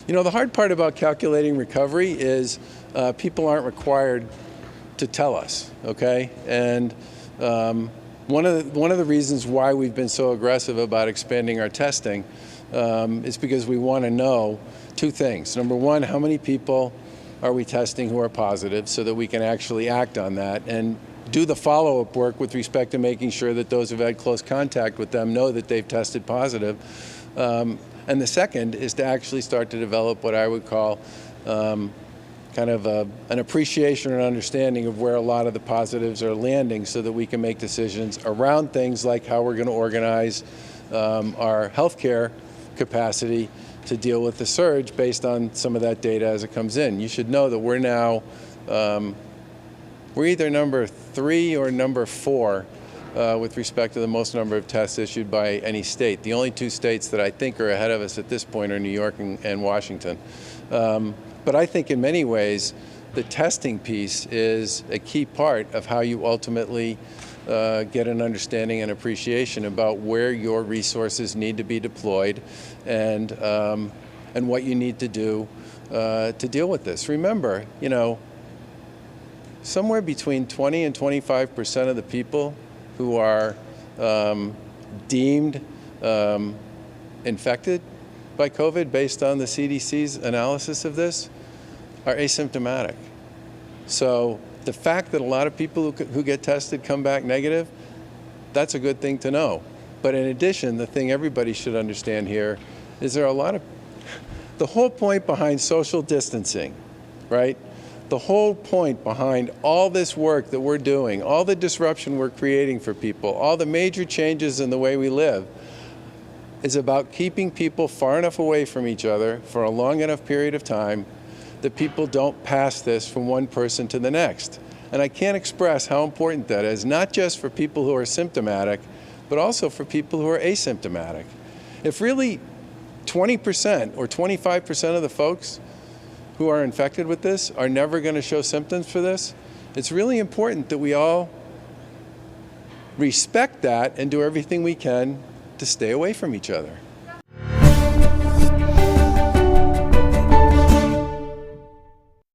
You know, the hard part about calculating recovery is people aren't required to tell us, okay? And one of the reasons why we've been so aggressive about expanding our testing is because we want to know two things. Number one, how many people are we testing who are positive so that we can actually act on that and do the follow-up work with respect to making sure that those who've had close contact with them know that they've tested positive. And the second is to actually start to develop what I would call kind of an appreciation and understanding of where a lot of the positives are landing so that we can make decisions around things like how we're going to organize our healthcare capacity to deal with the surge based on some of that data as it comes in. You should know that we're now, we're either number 3 or number 4 with respect to the most number of tests issued by any state. The only 2 states that I think are ahead of us at this point are New York and Washington. But I think in many ways, the testing piece is a key part of how you ultimately get an understanding and appreciation about where your resources need to be deployed and what you need to do to deal with this. Remember, you know, somewhere between 20 and 25% of the people who are deemed infected by COVID based on the CDC's analysis of this are asymptomatic. So the fact that a lot of people who get tested come back negative, that's a good thing to know. But in addition, the thing everybody should understand here is there are a lot of, the whole point behind social distancing, right? The whole point behind all this work that we're doing, all the disruption we're creating for people, all the major changes in the way we live, is about keeping people far enough away from each other for a long enough period of time that people don't pass this from one person to the next. And I can't express how important that is, not just for people who are symptomatic, but also for people who are asymptomatic. If really 20% or 25% of the folks who are infected with this are never going to show symptoms for this, it's really important that we all respect that and do everything we can to stay away from each other.